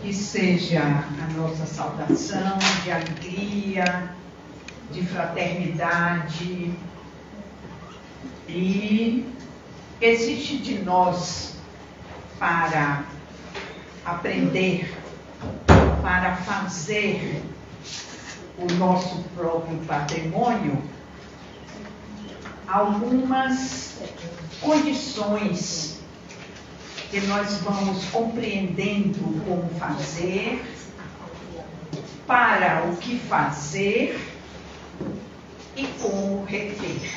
Que seja a nossa saudação de alegria, de fraternidade, e existe de nós para aprender, para fazer o nosso próprio patrimônio, algumas condições que nós vamos compreendendo como fazer, para o que fazer e como reter.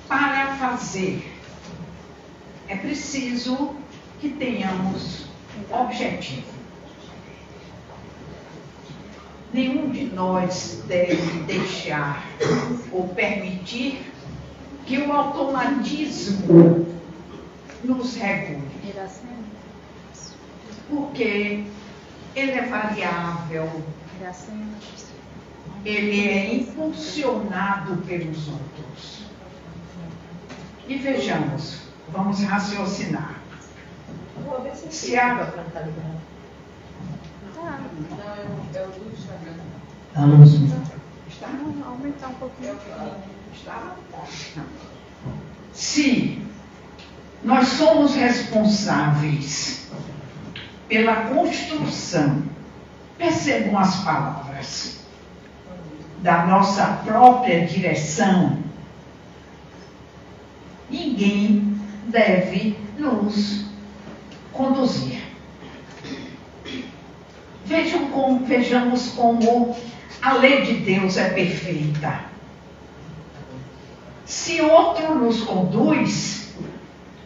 Para fazer, é preciso que tenhamos objetivo. Nenhum de nós deve deixar ou permitir que o automatismo nos regule. Porque ele é variável, ele é impulsionado pelos outros. E vejamos, vamos raciocinar. Se a... A luz. Está? Aumentar um pouquinho. Está? Se nós somos responsáveis pela construção, percebam as palavras, da nossa própria direção, ninguém deve nos conduzir. Vejamos como a lei de Deus é perfeita. Se outro nos conduz,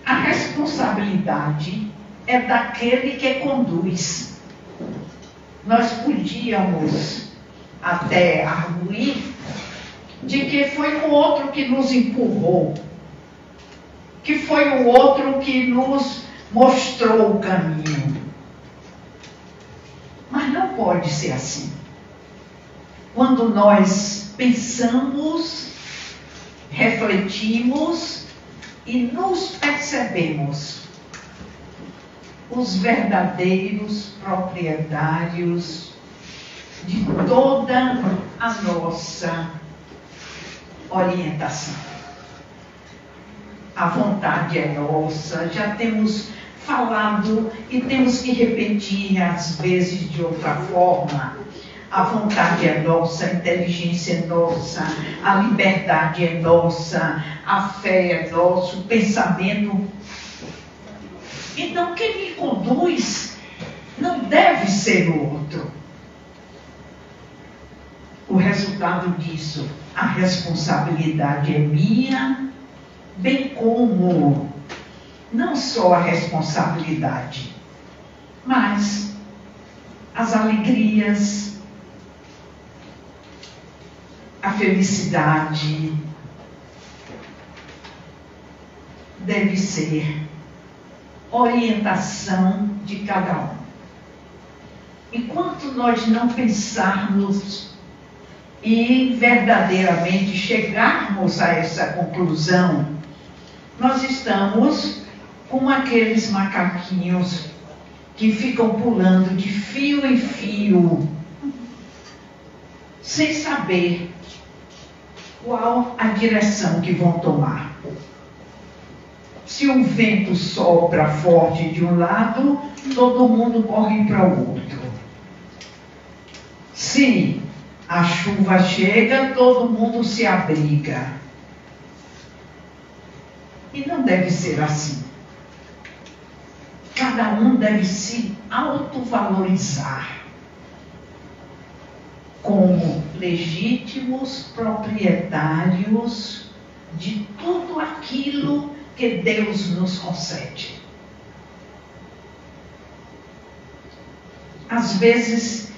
a responsabilidade é daquele que conduz. Nós podíamos até arguir de que foi o outro que nos empurrou, que foi o outro que nos mostrou o caminho. Mas não pode ser assim. Quando nós pensamos, refletimos e nos percebemos os verdadeiros proprietários de toda a nossa orientação. A vontade é nossa, já temos falado e temos que repetir às vezes de outra forma. A vontade é nossa, a inteligência é nossa, a liberdade é nossa, a fé é nossa, o pensamento. Então quem me conduz não deve ser o outro. O resultado disso, a responsabilidade é minha, bem como não só a responsabilidade, mas as alegrias, a felicidade deve ser orientação de cada um. Enquanto nós não pensarmos e verdadeiramente chegarmos a essa conclusão, nós estamos como aqueles macaquinhos que ficam pulando de fio em fio, sem saber qual a direção que vão tomar. Se um vento sopra forte de um lado, todo mundo corre para o outro. Se a chuva chega, todo mundo se abriga. E não deve ser assim. Cada um deve se autovalorizar como legítimos proprietários de tudo aquilo que Deus nos concede. Às vezes,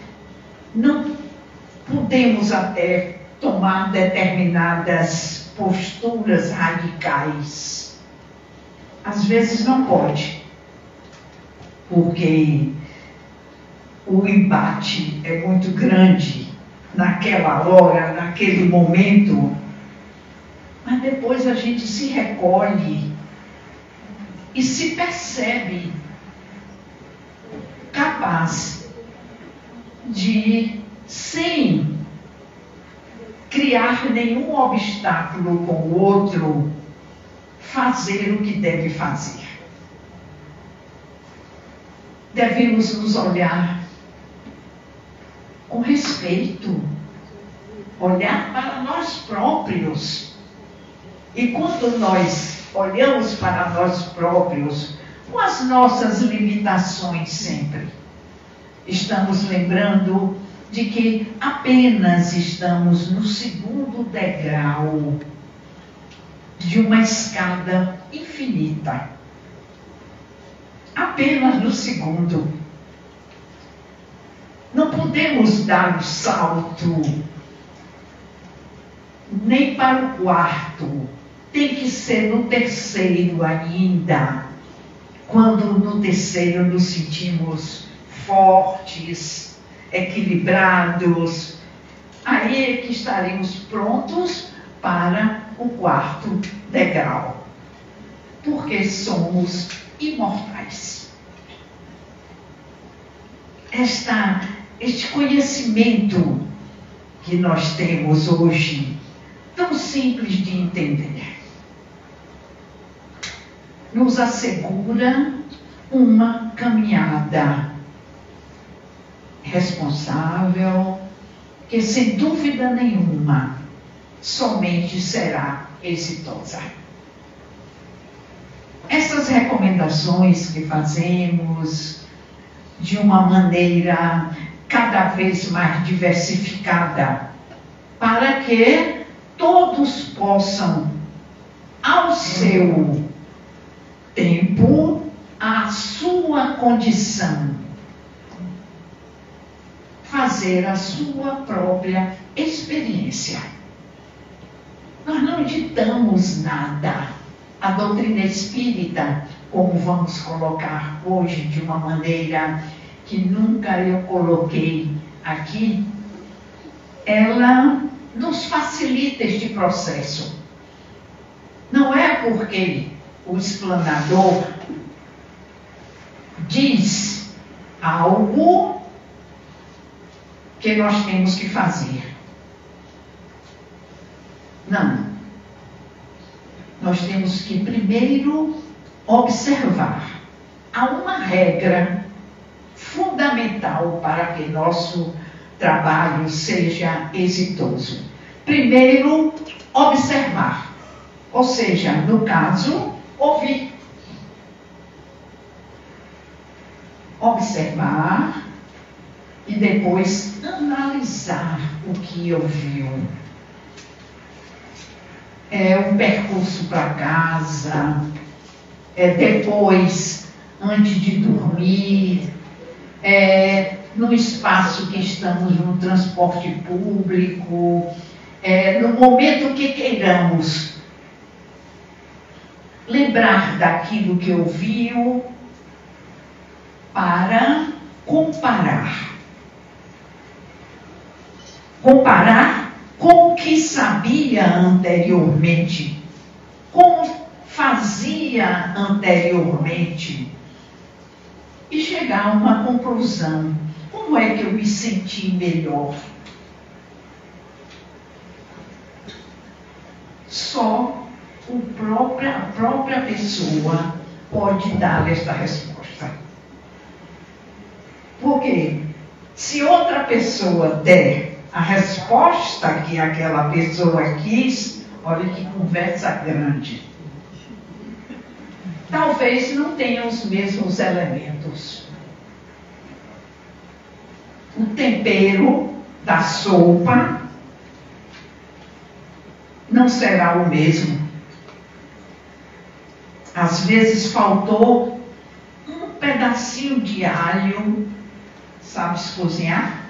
não podemos até tomar determinadas posturas radicais. Às vezes não pode, porque o embate é muito grande naquela hora, naquele momento. Mas depois a gente se recolhe e se percebe capaz de, sem criar nenhum obstáculo com o outro, fazer o que deve fazer. Devemos nos olhar com respeito, olhar para nós próprios. E quando nós olhamos para nós próprios, com as nossas limitações sempre, estamos lembrando de que apenas estamos no segundo degrau de uma escada infinita. Apenas no segundo. Não podemos dar o salto nem para o quarto. Tem que ser no terceiro ainda. Quando no terceiro nos sentimos fortes, equilibrados, aí é que estaremos prontos para o quarto degrau. Porque somos imortais. Este conhecimento que nós temos hoje, tão simples de entender, nos assegura uma caminhada responsável, que sem dúvida nenhuma somente será exitosa. Essas recomendações que fazemos de uma maneira cada vez mais diversificada, para que todos possam, ao seu tempo, à sua condição, fazer a sua própria experiência. Nós não ditamos nada. A doutrina espírita, como vamos colocar hoje de uma maneira que nunca eu coloquei aqui, ela nos facilita este processo. Não é porque o explanador diz algo que nós temos que fazer. Não. Nós temos que primeiro observar. Há uma regra fundamental para que nosso trabalho seja exitoso. Primeiro, observar. Ou seja, no caso, ouvir. Observar e depois analisar o que ouviu. O percurso para casa, depois, antes de dormir, no espaço que estamos no transporte público, no momento que queiramos lembrar daquilo que ouviu, para comparar. Comparar com o que sabia anteriormente, como fazia anteriormente, e chegar a uma conclusão. Como é que eu me senti melhor? Só a própria pessoa pode dar esta resposta. Porque se outra pessoa der a resposta que aquela pessoa quis, olha que conversa grande. Talvez não tenha os mesmos elementos. O tempero da sopa não será o mesmo. Às vezes faltou um pedacinho de alho. Sabes cozinhar?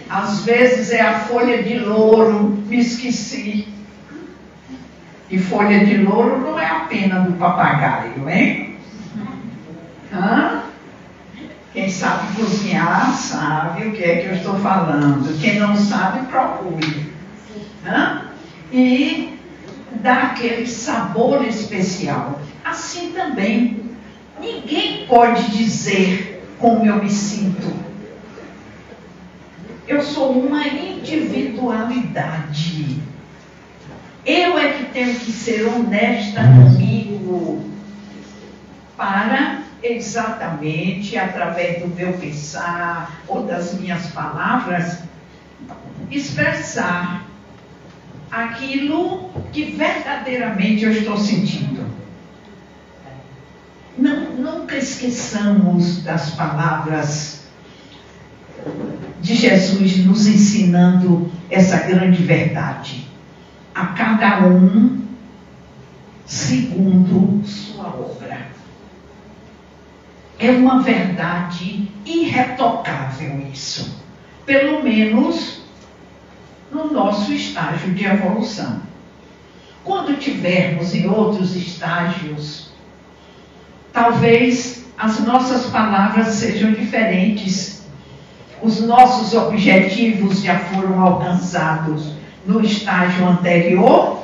Às vezes é a folha de louro, me esqueci. E folha de louro não é a pena do papagaio, hein? Quem sabe cozinhar sabe o que é que eu estou falando. Quem não sabe, procure. né? E dá aquele sabor especial. Assim também, ninguém pode dizer como eu me sinto. Eu sou uma individualidade. Eu é que tenho que ser honesta comigo para exatamente através do meu pensar ou das minhas palavras expressar aquilo que verdadeiramente eu estou sentindo. Nunca esqueçamos das palavras de Jesus nos ensinando essa grande verdade. A cada um segundo sua obra. É uma verdade irretocável isso. Pelo menos no nosso estágio de evolução. Quando tivermos em outros estágios, talvez as nossas palavras sejam diferentes. Os nossos objetivos já foram alcançados no estágio anterior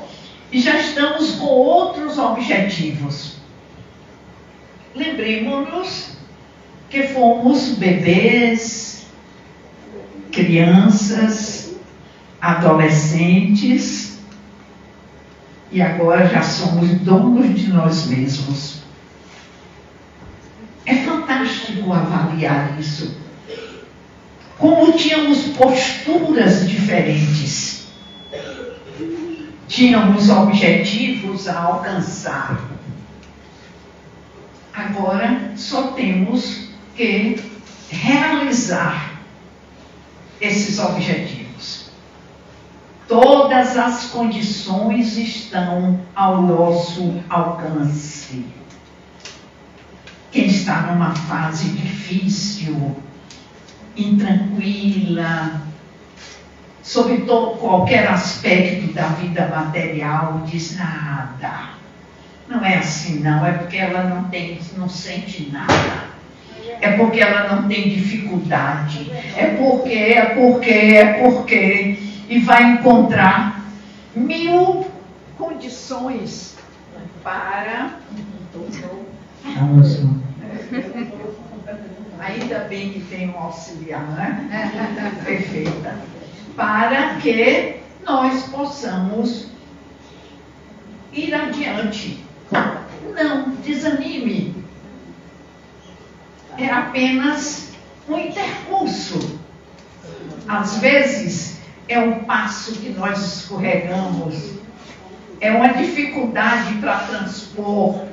e já estamos com outros objetivos. Lembremos-nos que fomos bebês, crianças, adolescentes e agora já somos donos de nós mesmos. É fantástico avaliar isso. Como tínhamos posturas diferentes, tínhamos objetivos a alcançar. Agora só temos que realizar esses objetivos. Todas as condições estão ao nosso alcance. Quem está numa fase difícil, intranquila, sobre qualquer aspecto da vida material, diz nada. Não é assim não, é porque ela não sente nada. É porque ela não tem dificuldade. É porque. E vai encontrar 1000 condições para... Ainda bem que tem um auxiliar, né? Perfeita. Para que nós possamos ir adiante. Não desanime. É apenas um intercurso. Às vezes é um passo que nós escorregamos. É uma dificuldade para transpor.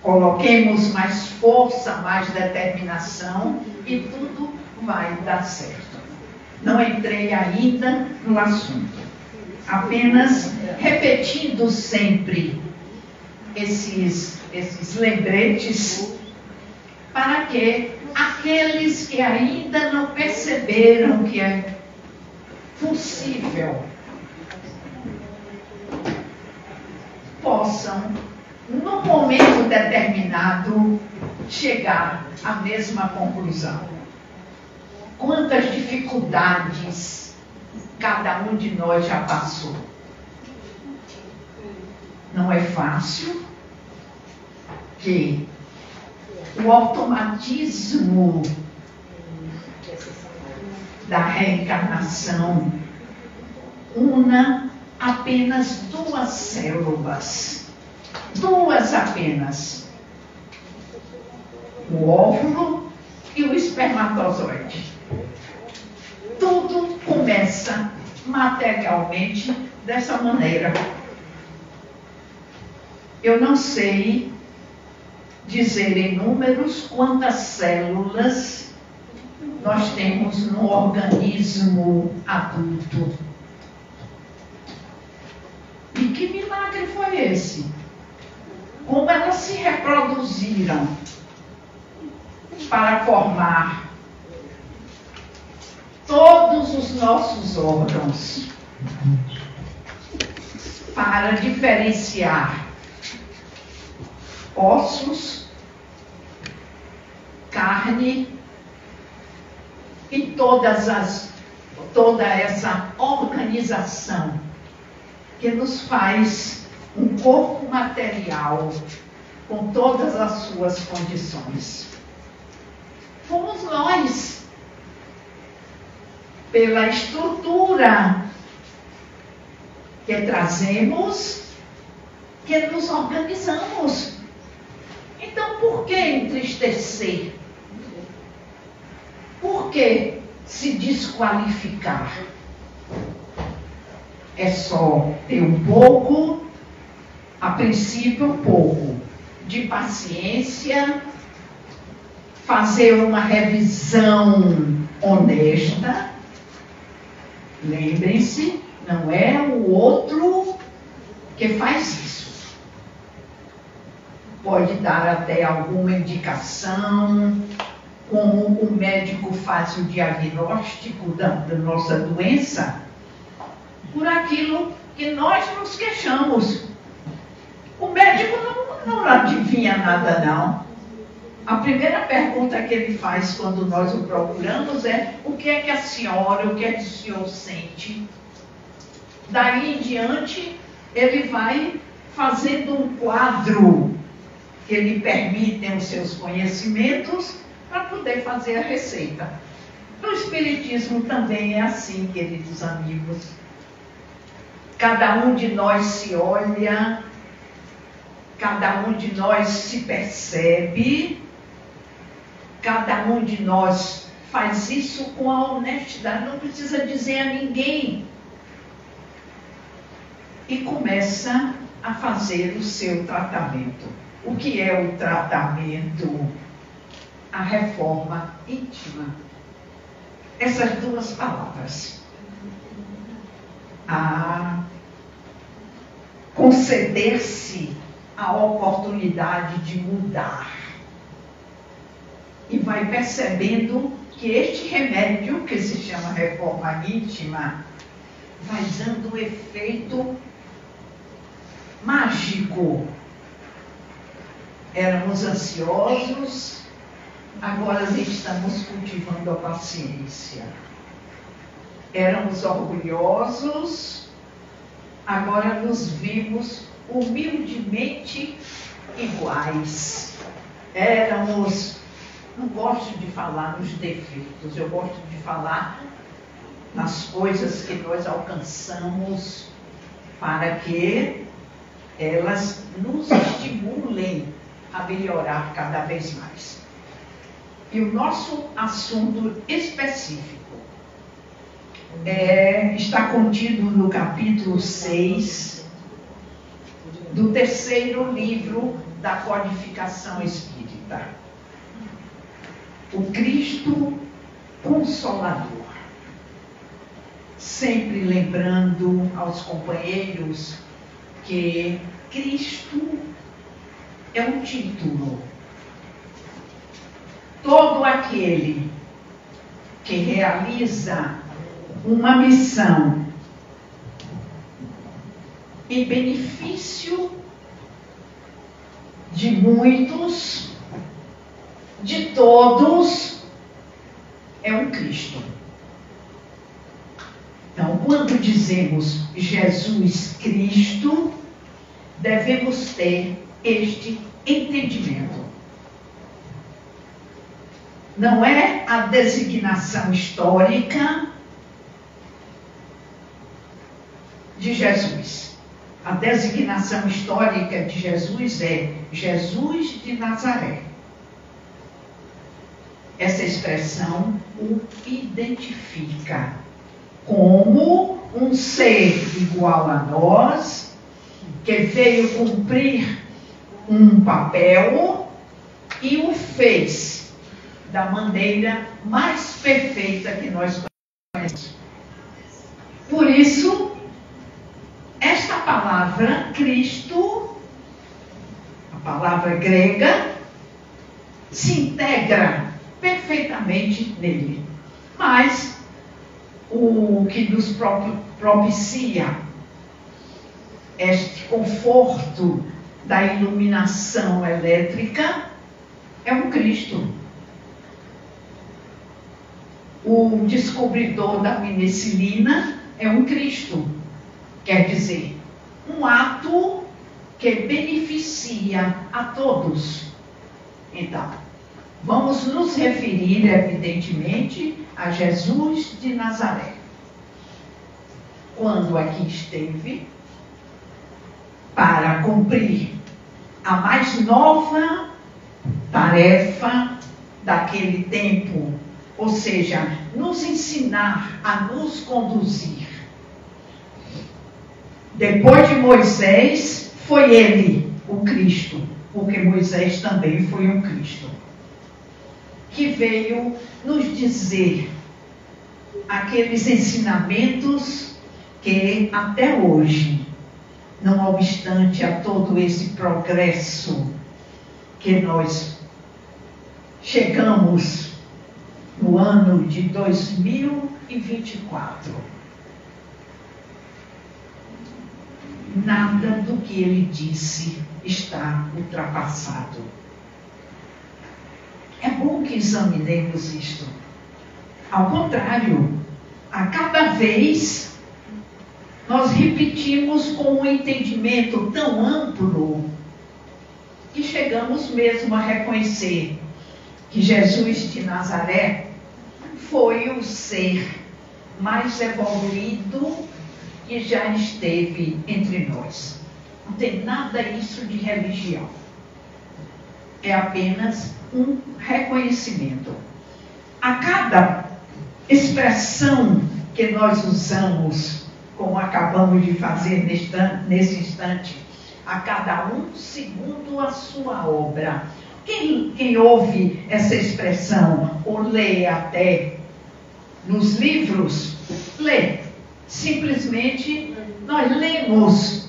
Coloquemos mais força, mais determinação e tudo vai dar certo. Não entrei ainda no assunto. Apenas repetindo sempre esses lembretes para que aqueles que ainda não perceberam que é possível possam, num momento determinado, chegar à mesma conclusão. Quantas dificuldades cada um de nós já passou. Não é fácil que o automatismo da reencarnação una apenas 2 células. 2 apenas. O óvulo e o espermatozoide. Tudo começa materialmente dessa maneira. Eu não sei dizer em números quantas células nós temos no organismo adulto. E que milagre foi esse? Como elas se reproduziram para formar todos os nossos órgãos, para diferenciar ossos, carne e todas as toda essa organização que nos faz um corpo material com todas as suas condições. Fomos nós, pela estrutura que trazemos, que nos organizamos. Então, por que entristecer? Por que se desqualificar? É só ter um pouco, a princípio um pouco, de paciência, fazer uma revisão honesta. Lembrem-se, não é o outro que faz isso. Pode dar até alguma indicação, como o médico faz o diagnóstico da nossa doença, por aquilo que nós nos queixamos. O médico não adivinha nada, não. A primeira pergunta que ele faz quando nós o procuramos é: o que é que a senhora, o que é que o senhor sente? Daí em diante, ele vai fazendo um quadro que lhe permitem os seus conhecimentos para poder fazer a receita. No Espiritismo também é assim, queridos amigos. Cada um de nós se olha, cada um de nós se percebe, cada um de nós faz isso com a honestidade, não precisa dizer a ninguém. E começa a fazer o seu tratamento. O que é o tratamento? A reforma íntima. Essas duas palavras. A conceder-se a oportunidade de mudar. E vai percebendo que este remédio, que se chama reforma íntima, vai dando um efeito mágico. Éramos ansiosos, agora estamos cultivando a paciência. Éramos orgulhosos, agora nos vimos humildemente iguais. Éramos, não gosto de falar nos defeitos, eu gosto de falar nas coisas que nós alcançamos para que elas nos estimulem a melhorar cada vez mais. E o nosso assunto específico está contido no capítulo 6 do 3º livro da Codificação Espírita. O Cristo Consolador. Sempre lembrando aos companheiros que Cristo é um título. Todo aquele que realiza uma missão em benefício de muitos, de todos, é um Cristo. Então, quando dizemos Jesus Cristo, devemos ter este entendimento. Não é a designação histórica de Jesus. A designação histórica de Jesus é Jesus de Nazaré. Essa expressão o identifica como um ser igual a nós, que veio cumprir um papel e o fez da maneira mais perfeita que nós conhecemos. Por isso, esta palavra Cristo, a palavra grega, se integra perfeitamente nele. Mas o que nos propicia este conforto da iluminação elétrica é um Cristo. O descobridor da penicilina é um Cristo. Quer dizer, um ato que beneficia a todos. Então, vamos nos referir, evidentemente, a Jesus de Nazaré. Quando aqui esteve, para cumprir a mais nova tarefa daquele tempo, ou seja, nos ensinar a nos conduzir. Depois de Moisés, foi ele o Cristo, porque Moisés também foi um Cristo, que veio nos dizer aqueles ensinamentos que até hoje, não obstante a todo esse progresso que nós chegamos no ano de 2024, nada do que ele disse está ultrapassado. É bom que examinemos isto. Ao contrário, a cada vez nós repetimos com um entendimento tão amplo que chegamos mesmo a reconhecer que Jesus de Nazaré foi o ser mais evoluído que já esteve entre nós. Não tem nada isso de religião. É apenas um reconhecimento. A cada expressão que nós usamos, como acabamos de fazer nesse instante, a cada um segundo a sua obra. Quem ouve essa expressão, ou lê até nos livros, lê. Simplesmente nós lemos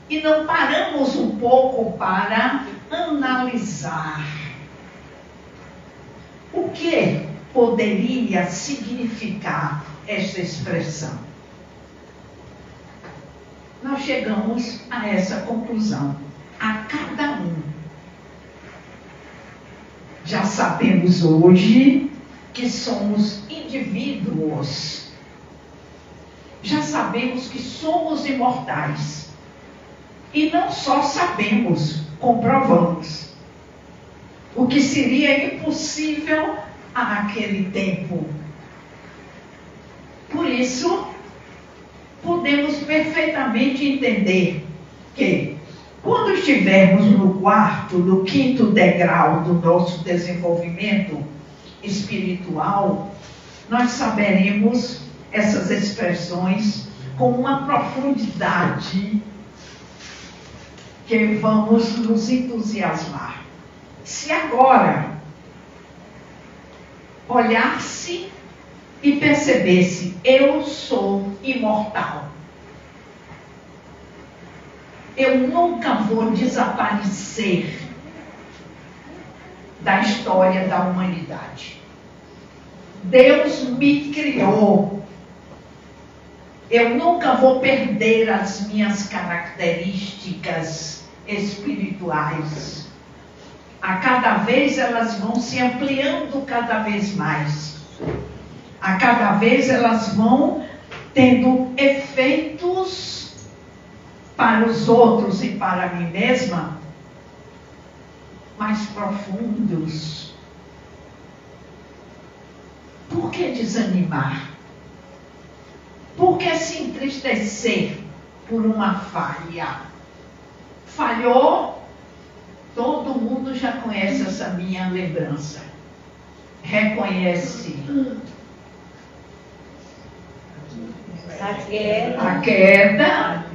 e não paramos um pouco para analisar o que poderia significar esta expressão. Nós chegamos a essa conclusão, a cada um. Já sabemos hoje que somos indivíduos. Já sabemos que somos imortais. E não só sabemos, comprovamos. O que seria impossível àquele tempo. Por isso, podemos perfeitamente entender que, quando estivermos no quarto, no quinto degrau do nosso desenvolvimento espiritual, nós saberemos essas expressões com uma profundidade que vamos nos entusiasmar. Se agora olhar-se e perceber-se, eu sou imortal. Eu nunca vou desaparecer da história da humanidade. Deus me criou. Eu nunca vou perder as minhas características espirituais. A cada vez elas vão se ampliando cada vez mais. A cada vez elas vão tendo efeitos para os outros e para mim mesma mais profundos. Por que desanimar? Por que se entristecer por uma falha? Falhou, todo mundo já conhece essa minha lembrança. Reconhece a queda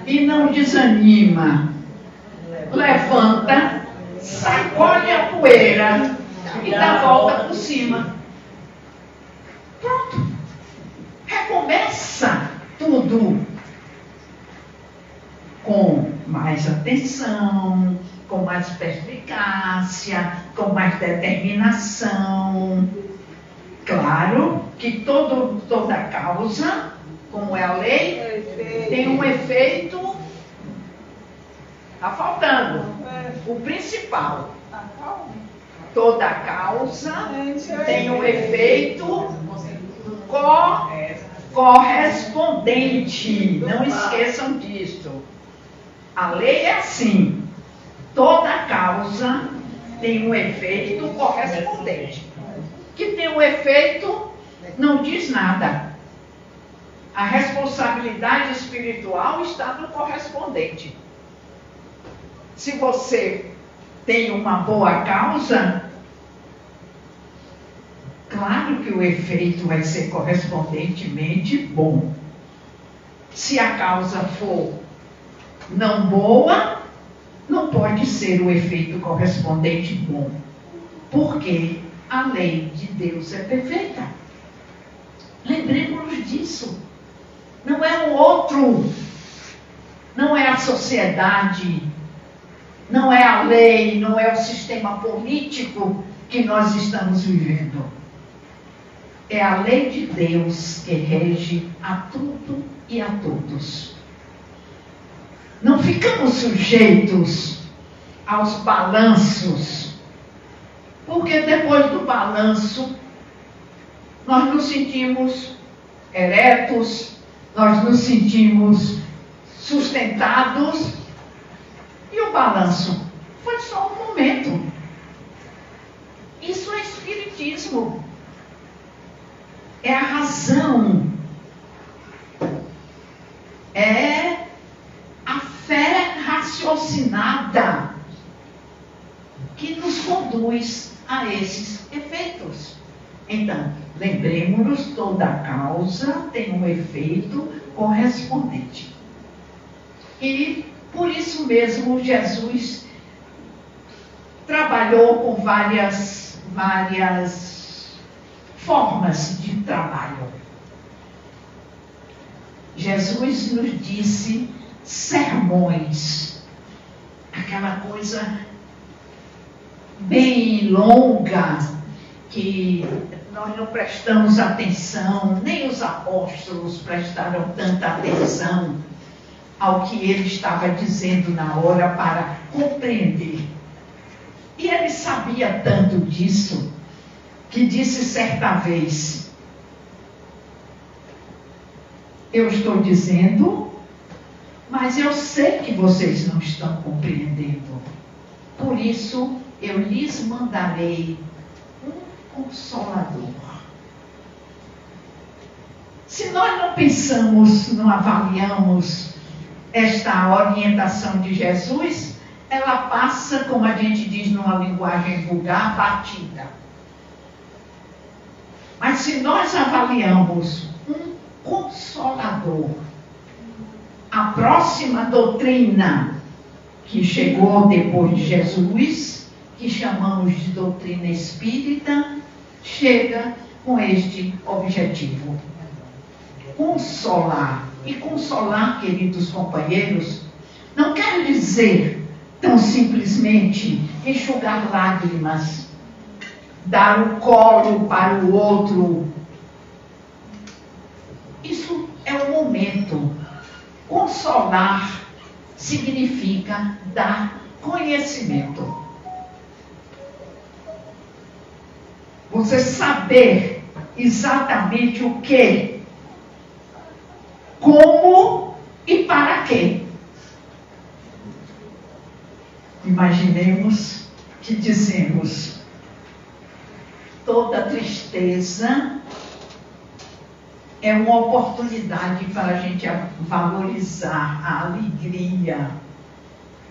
e não desanima. Levanta, sacode a poeira e dá a volta por cima. Pronto. Recomeça tudo com mais atenção, com mais perspicácia, com mais determinação. Claro que toda causa, como é a lei, tem um efeito. Está faltando o principal. Toda causa tem um efeito correspondente. Não esqueçam disso. A lei é assim. Toda causa tem um efeito correspondente. Que tem um efeito, não diz nada. A responsabilidade espiritual está no correspondente. Se você tem uma boa causa, claro que o efeito vai ser correspondentemente bom. Se a causa for não boa, não pode ser o efeito correspondente bom. Porque a lei de Deus é perfeita. Lembremos-nos disso. Não é o outro, não é a sociedade, não é a lei, não é o sistema político que nós estamos vivendo. É a lei de Deus que rege a tudo e a todos. Não ficamos sujeitos aos balanços, porque depois do balanço nós nos sentimos eretos, nós nos sentimos sustentados, e o balanço foi só um momento. Isso é espiritismo. É a razão. É a fé raciocinada que nos conduz a esses efeitos. Então, lembremos-nos, toda causa tem um efeito correspondente. E, por isso mesmo, Jesus trabalhou com várias formas de trabalho. Jesus nos disse sermões, aquela coisa bem longa, que nós não prestamos atenção, nem os apóstolos prestaram tanta atenção ao que ele estava dizendo na hora para compreender. E ele sabia tanto disso, que disse certa vez: eu estou dizendo, mas eu sei que vocês não estão compreendendo. Por isso, eu lhes mandarei um Consolador. Se nós não pensamos, não avaliamos esta orientação de Jesus, ela passa, como a gente diz numa linguagem vulgar, batida. Mas se nós avaliamos um Consolador, a próxima doutrina que chegou depois de Jesus, que chamamos de doutrina espírita, chega com este objetivo: consolar. E consolar, queridos companheiros, não quer dizer tão simplesmente enxugar lágrimas, dar o colo para o outro. Isso é o momento. Consolar significa dar conhecimento. Você saber exatamente o que, como e para quê. Imaginemos que dizemos: toda tristeza é uma oportunidade para a gente valorizar a alegria.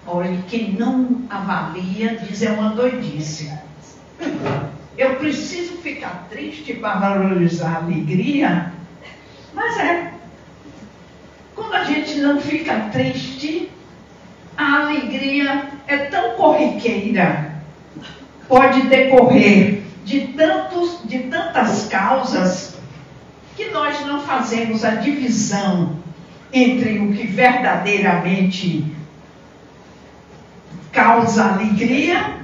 Olha, quem não avalia diz é uma doidice. Eu preciso ficar triste para valorizar a alegria? Mas quando a gente não fica triste, a alegria é tão corriqueira, pode decorrer de tantas causas, que nós não fazemos a divisão entre o que verdadeiramente causa alegria,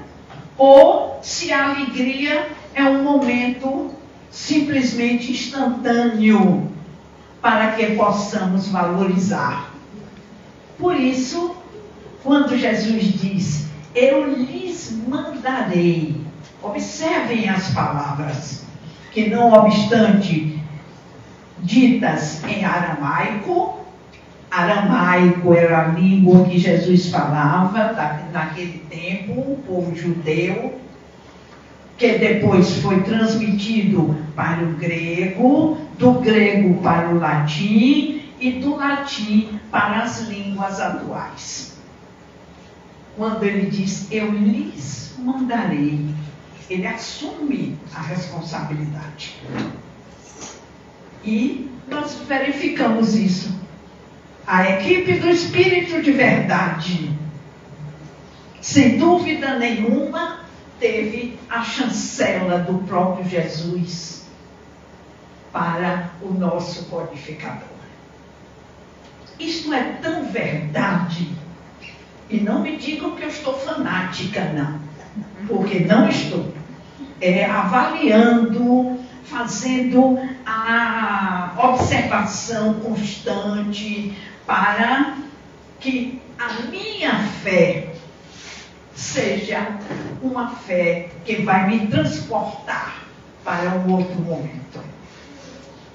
ou se a alegria é um momento simplesmente instantâneo para que possamos valorizar. Por isso, quando Jesus diz: eu lhes mandarei, observem as palavras, que não obstante ditas em aramaico. Aramaico era a língua que Jesus falava naquele tempo, o povo judeu, que depois foi transmitido para o grego, do grego para o latim e do latim para as línguas atuais. Quando ele diz, eu lhes mandarei, ele assume a responsabilidade. E nós verificamos isso. A equipe do Espírito de Verdade, sem dúvida nenhuma, teve a chancela do próprio Jesus para o nosso codificador. Isto é tão verdade, e não me digam que eu estou fanática, não, porque não estou. Avaliando, fazendo a observação constante para que a minha fé seja uma fé que vai me transportar para um outro momento.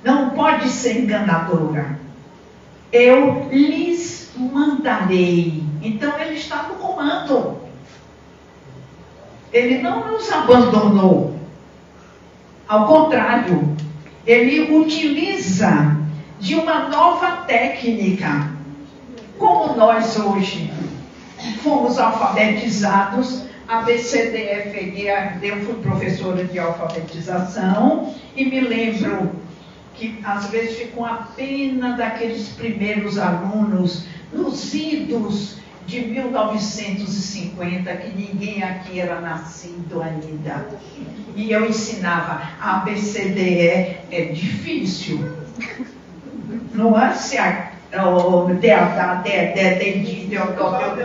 Não pode ser enganadora. Eu lhes mandarei. Então ele está no comando. Ele não nos abandonou. Ao contrário, ele utiliza de uma nova técnica. Como nós hoje fomos alfabetizados, A, B, C, D, F, G, A, D, eu fui professora de alfabetização e me lembro que às vezes ficou a pena daqueles primeiros alunos, nos idos de 1950, que ninguém aqui era nascido ainda. E eu ensinava A, B, C, D, E, é difícil. Não é se o D, A, D, D, D,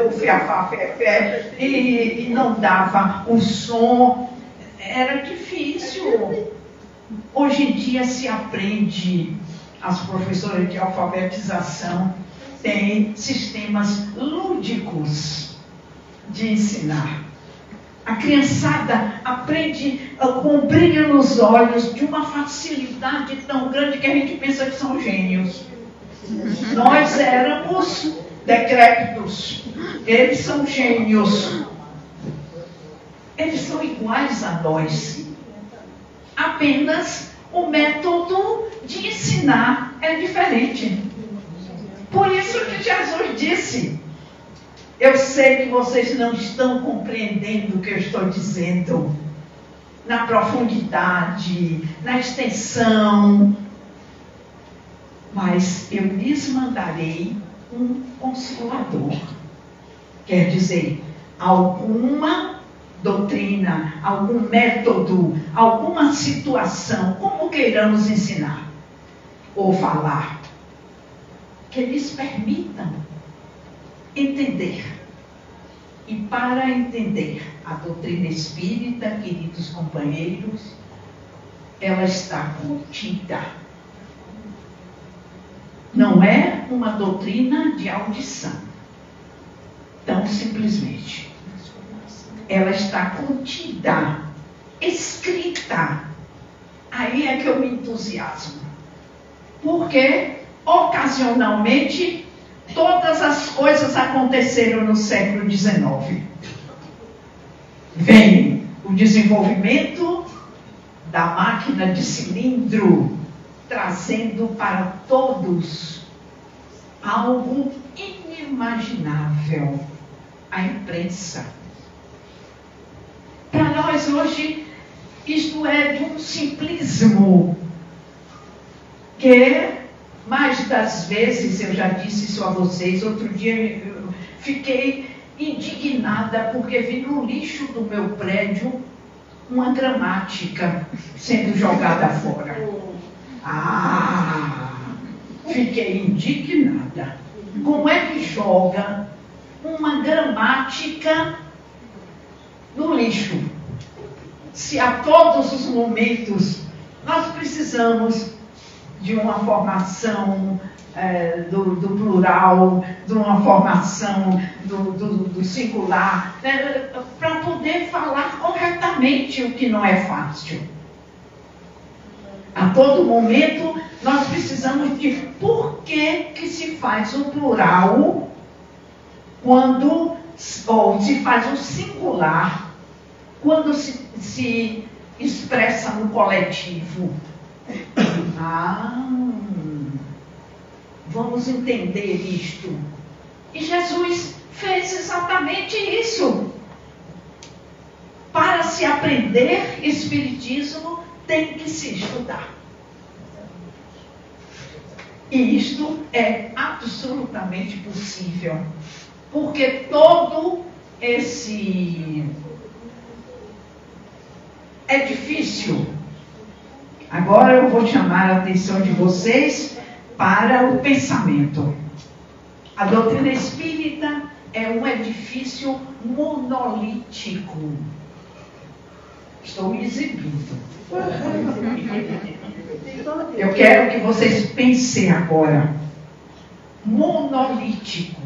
o Fiafá, Fé, e não dava o som, era difícil. Hoje em dia se aprende, as professoras de alfabetização têm sistemas lúdicos de ensinar. A criançada aprende com brilho nos olhos, de uma facilidade tão grande que a gente pensa que são gênios. Nós éramos decrépitos, eles são gênios. Eles são iguais a nós. Apenas o método de ensinar é diferente. Por isso que Jesus disse, eu sei que vocês não estão compreendendo o que eu estou dizendo, na profundidade, na extensão, mas eu lhes mandarei um consolador. Quer dizer, alguma doutrina, algum método, alguma situação, como queiramos ensinar ou falar, que lhes permitam entender. E para entender a doutrina espírita, queridos companheiros, ela está contida. Não é uma doutrina de audição, tão simplesmente. Ela está contida, escrita. Aí é que eu me entusiasmo. Porque, ocasionalmente, todas as coisas aconteceram no século XIX. Vem o desenvolvimento da máquina de cilindro, trazendo para todos algo inimaginável, a imprensa. Para nós hoje, isto é de um simplismo que, mais das vezes, eu já disse isso a vocês, outro dia eu fiquei indignada porque vi no lixo do meu prédio uma gramática sendo jogada fora. Fiquei indignada. Como é que joga uma gramática no lixo? Se a todos os momentos nós precisamos de uma formação do plural, de uma formação do singular, para poder falar corretamente o que não é fácil. A todo momento, nós precisamos de por que se faz o plural quando, ou se faz o singular quando se expressa no coletivo. Vamos entender isto. E Jesus fez exatamente isso. Para se aprender Espiritismo, tem que se estudar. E isto é absolutamente possível. Porque todo esse edifício, agora eu vou chamar a atenção de vocês para o pensamento. A doutrina espírita é um edifício monolítico. Estou me exibindo. Eu quero que vocês pensem agora. Monolítico.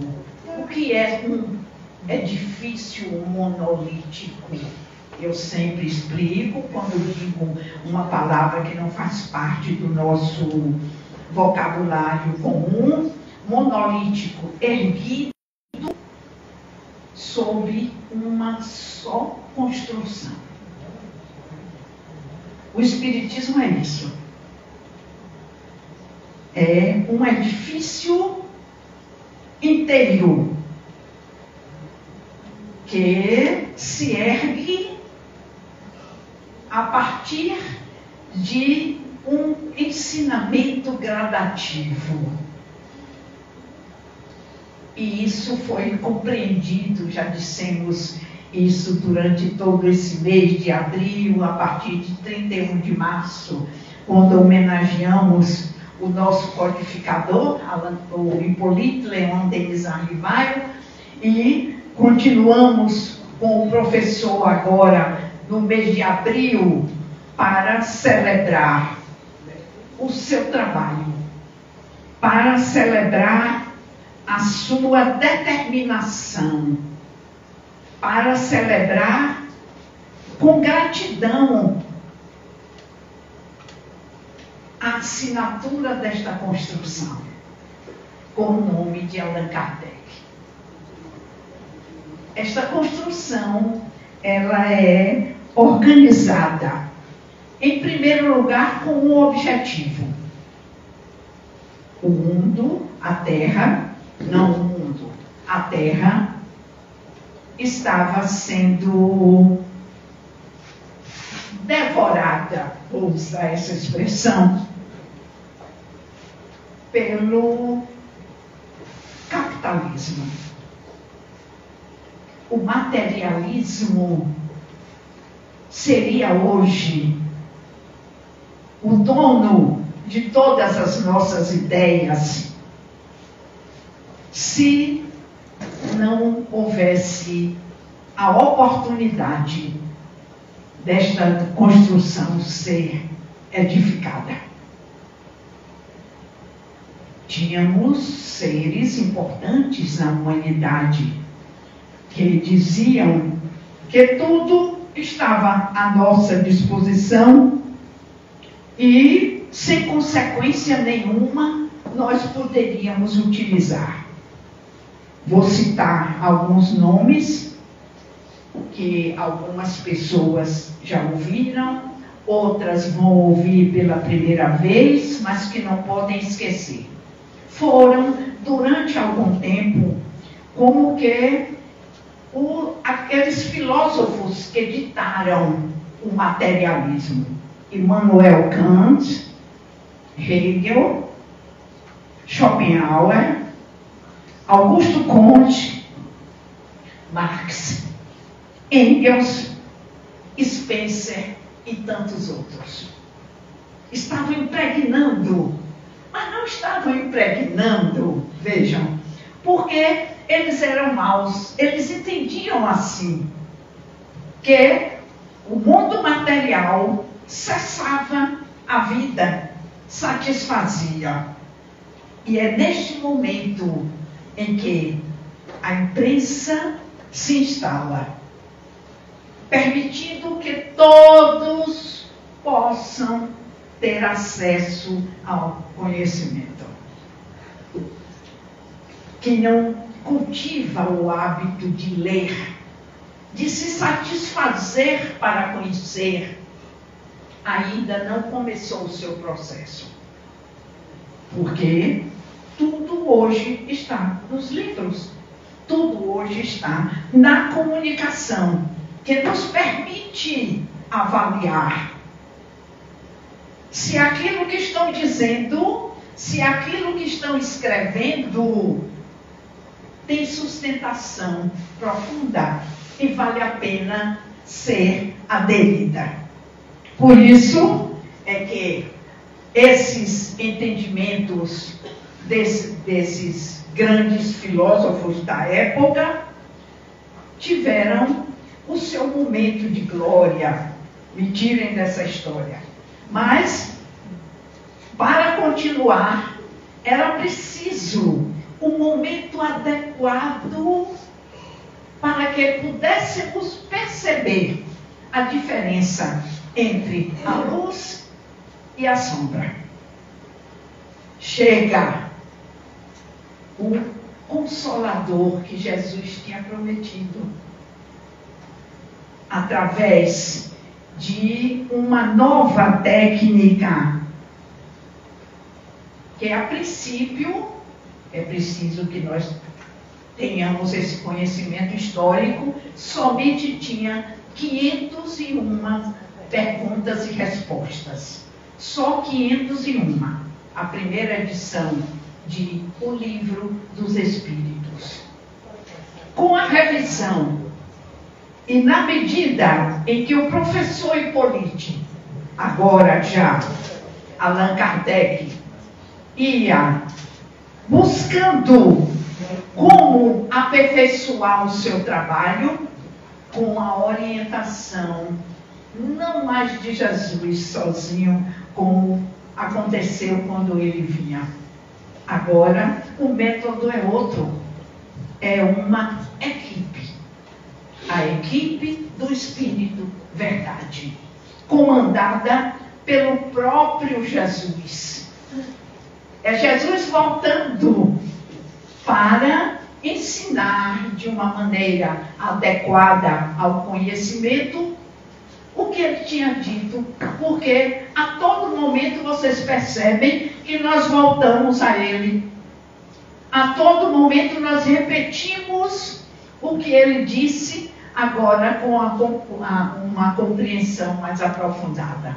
O que é um edifício monolítico? Eu sempre explico quando digo uma palavra que não faz parte do nosso vocabulário comum. Monolítico, erguido sobre uma só construção. O Espiritismo é isso. É um edifício inteiro que se ergue a partir de um ensinamento gradativo. E isso foi compreendido, já dissemos isso durante todo esse mês de abril, a partir de 31 de março, quando homenageamos o nosso codificador, o Hippolyte Léon Denis Arrivaio, e continuamos com o professor agora, no mês de abril, para celebrar o seu trabalho, para celebrar a sua determinação, para celebrar com gratidão a assinatura desta construção, com o nome de Allan Kardec. Esta construção, ela é organizada, em primeiro lugar, com um objetivo. O mundo, a Terra, não o mundo, a Terra estava sendo devorada, vou usar essa expressão, pelo capitalismo. O materialismo seria hoje o dono de todas as nossas ideias, se não houvesse a oportunidade desta construção ser edificada. Tínhamos seres importantes na humanidade que diziam que tudo estava à nossa disposição e, sem consequência nenhuma, nós poderíamos utilizar. Vou citar alguns nomes que algumas pessoas já ouviram, outras vão ouvir pela primeira vez, mas que não podem esquecer. Foram, durante algum tempo, como que aqueles filósofos que ditaram o materialismo. Immanuel Kant, Hegel, Schopenhauer, Augusto Comte, Marx, Engels, Spencer e tantos outros. Estavam impregnando, mas não estavam impregnando, vejam, porque eles eram maus, eles entendiam assim, que o mundo material cessava, a vida satisfazia. E é neste momento em que a imprensa se instala, permitindo que todos possam ter acesso ao conhecimento. Quem não cultiva o hábito de ler, de se satisfazer para conhecer, ainda não começou o seu processo. Porque tudo hoje está nos livros. Tudo hoje está na comunicação, que nos permite avaliar se aquilo que estão dizendo, se aquilo que estão escrevendo tem sustentação profunda e vale a pena ser aderida. Por isso é que esses entendimentos desses grandes filósofos da época tiveram o seu momento de glória. Me tirem dessa história. Mas, para continuar, era preciso um momento adequado para que pudéssemos perceber a diferença entre a luz e a sombra. Chega o Consolador que Jesus tinha prometido, através de uma nova técnica, que a princípio é preciso que nós tenhamos esse conhecimento histórico, somente tinha 501 perguntas e respostas. Só 501. A primeira edição de O Livro dos Espíritos. Com a revisão, e na medida em que o professor Hipólite, agora já Allan Kardec, ia buscando como aperfeiçoar o seu trabalho, com a orientação não mais de Jesus sozinho, como aconteceu quando ele vinha. Agora, o método é outro. É uma equipe. A equipe do Espírito Verdade, comandada pelo próprio Jesus. É Jesus voltando para ensinar de uma maneira adequada ao conhecimento o que ele tinha dito, porque a todo momento vocês percebem que nós voltamos a ele. A todo momento nós repetimos o que ele disse, agora com uma compreensão mais aprofundada.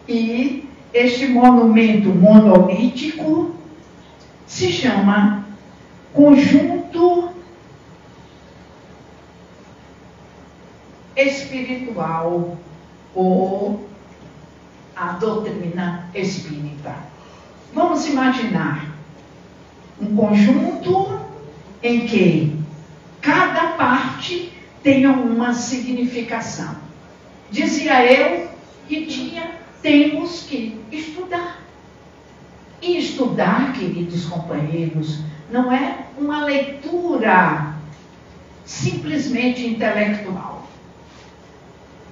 E este monumento monolítico se chama Conjunto Espiritual ou a doutrina espírita. Vamos imaginar um conjunto em que cada parte tenha uma significação. Dizia eu que temos que estudar. E estudar, queridos companheiros, não é uma leitura simplesmente intelectual.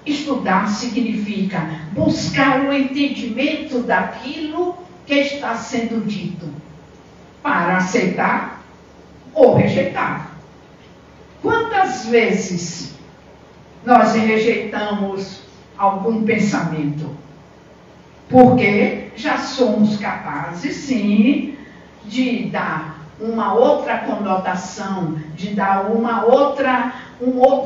Estudar significa buscar o entendimento daquilo que está sendo dito, para aceitar ou rejeitar. Quantas vezes nós rejeitamos algum pensamento? Porque já somos capazes, sim, de dar uma outra conotação, de dar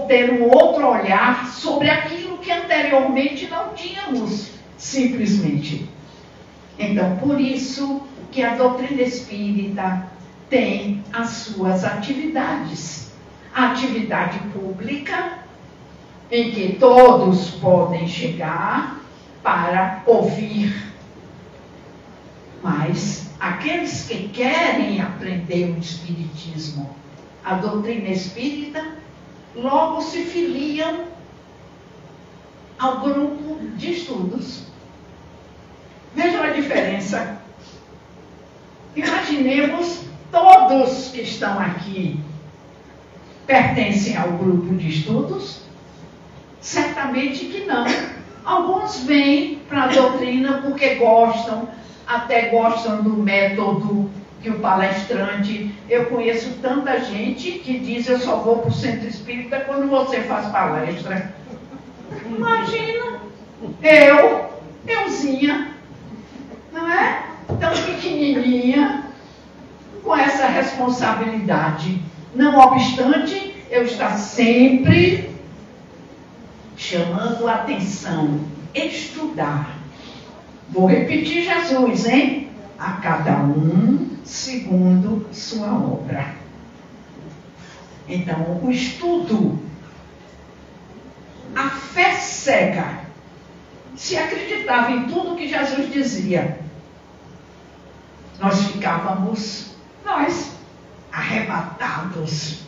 ter um outro olhar sobre aquilo que anteriormente não tínhamos, simplesmente. Então, por isso que a doutrina espírita tem as suas atividades. A atividade pública, em que todos podem chegar para ouvir. Mas aqueles que querem aprender o Espiritismo, a doutrina espírita, logo se filiam ao grupo de estudos. Vejam a diferença. Imaginemos todos que estão aqui pertencem ao grupo de estudos? Certamente que não. Alguns vêm para a doutrina porque gostam, até gostam do método que o palestrante... Eu conheço tanta gente que diz: eu só vou para o centro espírita quando você faz palestra. Imagina, euzinha, não é? Tão pequenininha, com essa responsabilidade. Não obstante, eu estou sempre chamando a atenção, estudar. Vou repetir Jesus, hein? A cada um segundo sua obra. Então, o estudo, a fé cega, se acreditava em tudo que Jesus dizia, nós ficávamos, arrebatados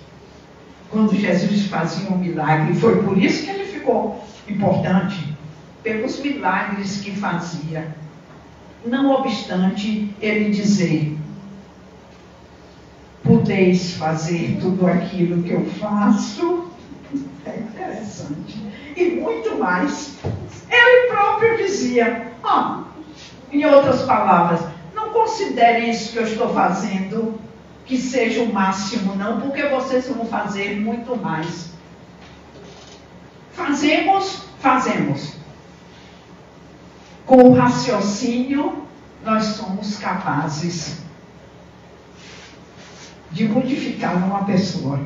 quando Jesus fazia um milagre. Foi por isso que ele ficou importante, pelos milagres que fazia. Não obstante ele dizer: podeis fazer tudo aquilo que eu faço. É interessante. E muito mais. Ele próprio dizia, em outras palavras, não considerem isso que eu estou fazendo que seja o máximo, não, porque vocês vão fazer muito mais. Fazemos. Com o raciocínio, nós somos capazes de modificar uma pessoa.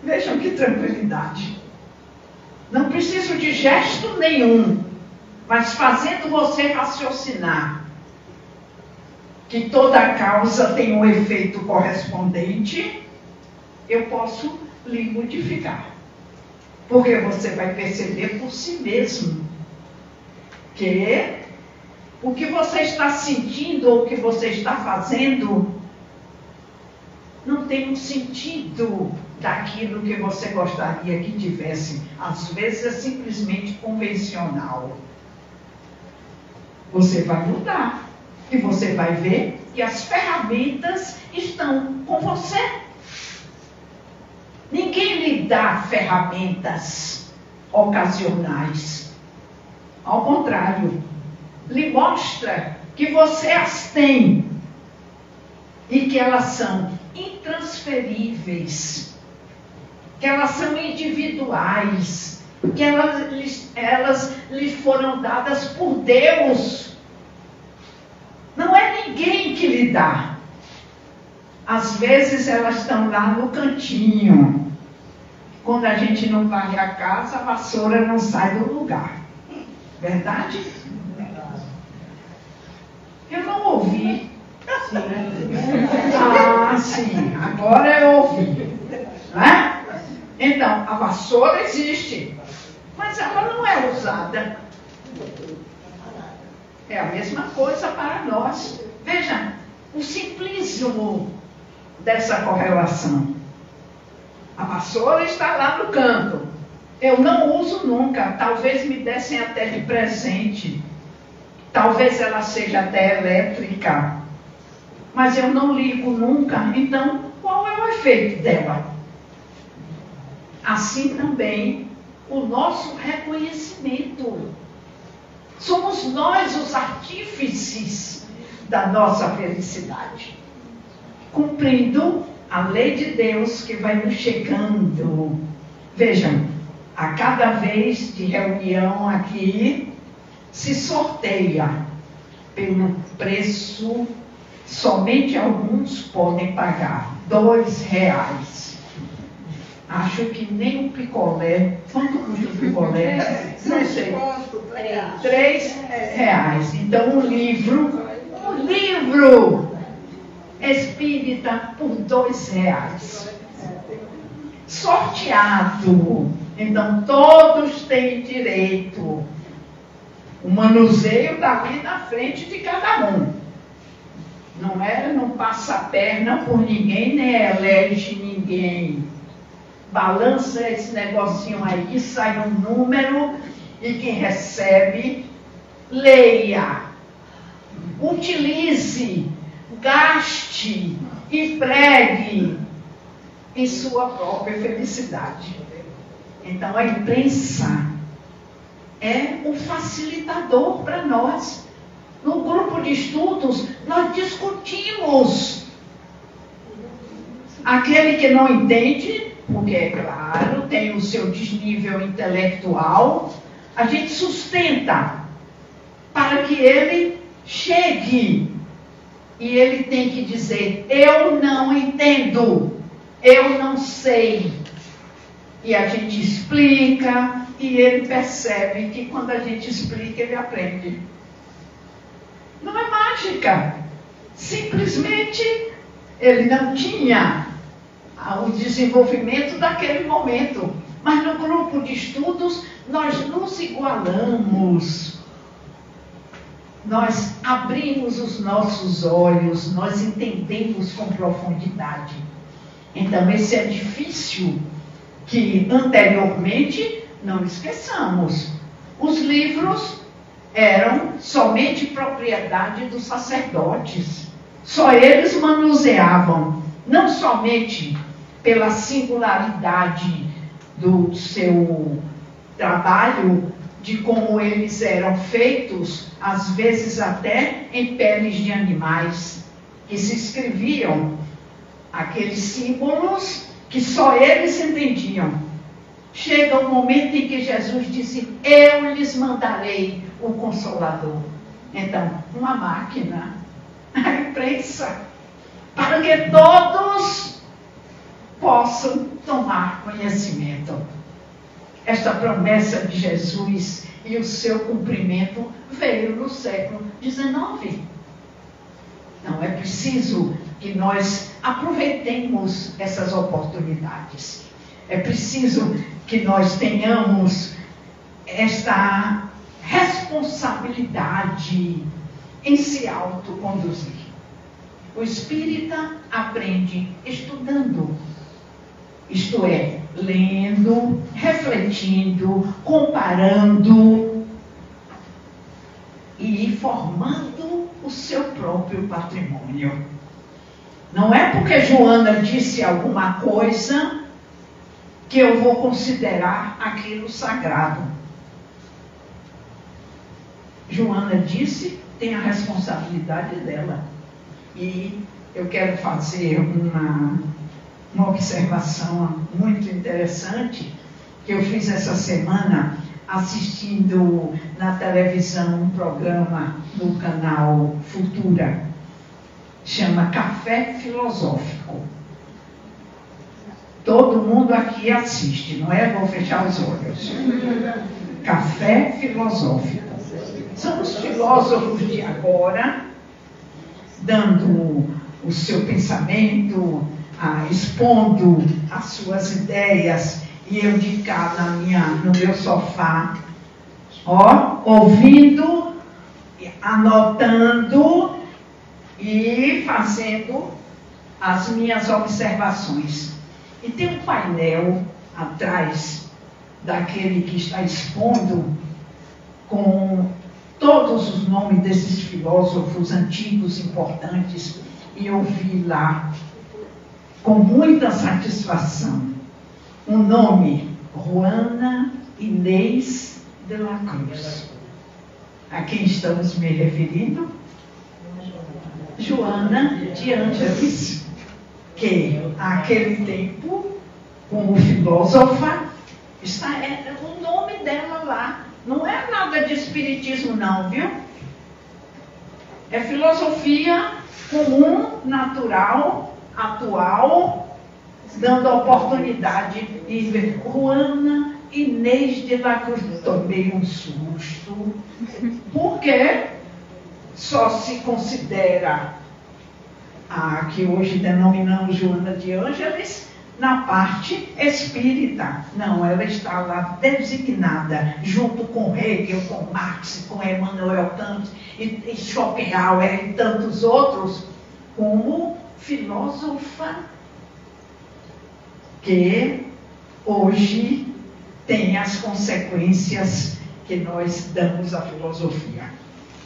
Vejam que tranquilidade. Não preciso de gesto nenhum, mas fazendo você raciocinar que toda causa tem um efeito correspondente, eu posso lhe modificar. Porque você vai perceber por si mesmo que o que você está sentindo ou o que você está fazendo não tem um sentido daquilo que você gostaria que tivesse. Às vezes é simplesmente convencional. Você vai mudar e você vai ver que as ferramentas estão com você. Ninguém lhe dá ferramentas ocasionais. Ao contrário, lhe mostra que você as tem e que elas são intransferíveis, que elas são individuais, que elas lhe foram dadas por Deus. Não é ninguém que lhe dá. Às vezes elas estão lá no cantinho. Quando a gente não varre a casa, a vassoura não sai do lugar. Verdade? Eu não ouvi. Sim, agora eu ouvi. Não é? Então, a vassoura existe, mas ela não é usada. É a mesma coisa para nós. Veja, o simplismo dessa correlação. A vassoura está lá no canto. Eu não uso nunca. Talvez me dessem até de presente. Talvez ela seja até elétrica. Mas eu não ligo nunca. Então, qual é o efeito dela? Assim também o nosso reconhecimento. Somos nós os artífices da nossa felicidade, cumprindo a lei de Deus que vai nos chegando. Vejam, a cada vez de reunião aqui, se sorteia pelo preço, somente alguns podem pagar, R$2. Acho que nem o picolé. Quanto custa o picolé? Não sei. R$3. Então, um livro espírita por R$2. Sorteado. Então, todos têm direito. O manuseio está ali na frente de cada um. Não passa a perna por ninguém, nem elege ninguém. Balança esse negocinho aí, sai um número, e quem recebe, leia, utilize, gaste, empregue em sua própria felicidade. Então a imprensa é um facilitador para nós. No grupo de estudos, nós discutimos. Aquele que não entende, porque, é claro, tem o seu desnível intelectual, a gente sustenta para que ele chegue. E ele tem que dizer: eu não entendo, eu não sei. E a gente explica, e ele percebe que quando a gente explica, ele aprende. Não é mágica. Simplesmente ele não tinha o desenvolvimento daquele momento. Mas no grupo de estudos, nós nos igualamos. Nós abrimos os nossos olhos, nós entendemos com profundidade. Então, esse edifício que anteriormente, não esqueçamos, os livros eram somente propriedade dos sacerdotes. Só eles manuseavam, não somente pela singularidade do seu trabalho, de como eles eram feitos, às vezes até em peles de animais, que se escreviam aqueles símbolos que só eles entendiam. Chega um momento em que Jesus disse: eu lhes mandarei o Consolador. Então, uma máquina, a imprensa, para que todos possam tomar conhecimento. Esta promessa de Jesus e o seu cumprimento veio no século XIX. Não é preciso que nós aproveitemos essas oportunidades. É preciso que nós tenhamos esta responsabilidade em se autoconduzir. O espírita aprende estudando, isto é, lendo, refletindo, comparando e formando o seu próprio patrimônio. Não é porque Joana disse alguma coisa que eu vou considerar aquilo sagrado. Joana disse, tem a responsabilidade dela. E eu quero fazer uma observação muito interessante que eu fiz essa semana assistindo na televisão um programa no canal Futura, chama Café Filosófico. Todo mundo aqui assiste, não é? Vou fechar os olhos. Café Filosófico. São os filósofos de agora dando o seu pensamento, expondo as suas ideias, e eu de cá no meu sofá, ouvindo, anotando e fazendo as minhas observações. E tem um painel atrás daquele que está expondo com todos os nomes desses filósofos antigos importantes, e eu vi lá com muita satisfação o nome Juana Inês de la Cruz. A quem estamos me referindo? Joana de Ângeles, que naquele tempo, como filósofa, é o nome dela lá. Não é nada de espiritismo não, viu? É filosofia comum, natural, atual, dando a oportunidade de ver Juana Inês de la Cruz. Tomei um susto, porque só se considera a que hoje denominamos Joana de Ângeles na parte espírita. Não, ela está lá designada, junto com Hegel, com Marx, com Emmanuel Kant e Schopenhauer e tantos outros, como filósofa que hoje tem as consequências que nós damos à filosofia.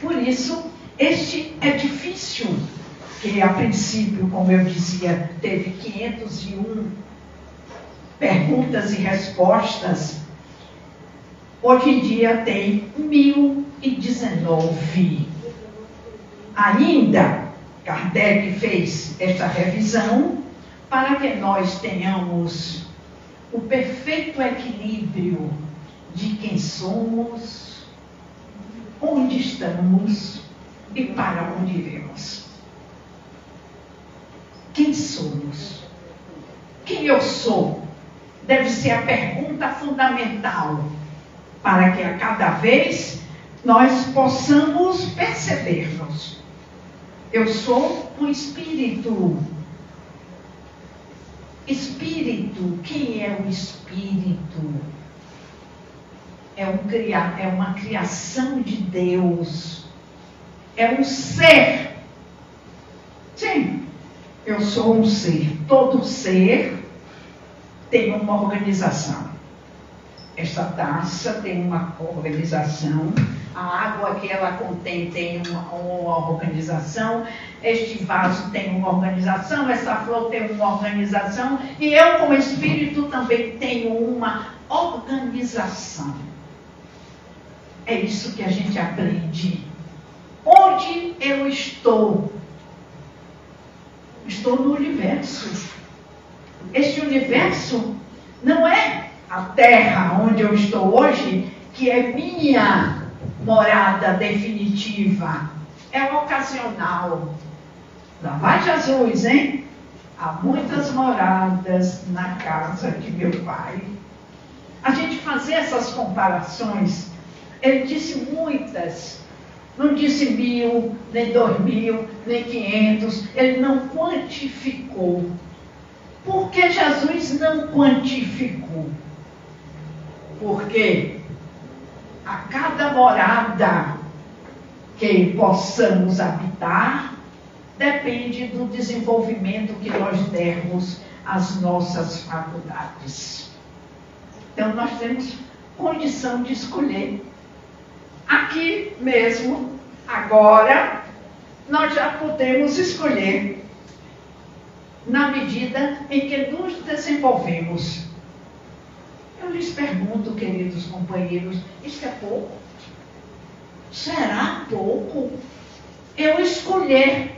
Por isso, este edifício, que a princípio, como eu dizia, teve 501 perguntas e respostas, hoje em dia tem 1019. Ainda, Kardec fez esta revisão para que nós tenhamos o perfeito equilíbrio de quem somos, onde estamos e para onde iremos. Quem somos? Quem eu sou? Deve ser a pergunta fundamental para que a cada vez nós possamos perceber-nos. Eu sou um espírito. Espírito, quem é o espírito? É uma criação de Deus. É um ser. Sim, eu sou um ser. Todo ser tem uma organização. Esta taça tem uma organização. A água que ela contém tem uma organização. Este vaso tem uma organização. Essa flor tem uma organização. E eu, como espírito, também tenho uma organização. É isso que a gente aprende. Onde eu estou? Estou no universo. Este universo não é a Terra onde eu estou hoje, que é minha morada definitiva. É ocasional. Lá vai Jesus, hein? Há muitas moradas na casa de meu Pai. A gente fazer essas comparações, ele disse muitas. Não disse 1000, nem 2000, nem 500. Ele não quantificou. Por que Jesus não quantificou? Porque a cada morada que possamos habitar depende do desenvolvimento que nós dermos às nossas faculdades. Então nós temos condição de escolher. Aqui mesmo, agora, nós já podemos escolher na medida em que nos desenvolvemos. Eu lhes pergunto, queridos companheiros, isso é pouco? Será pouco? Eu escolher,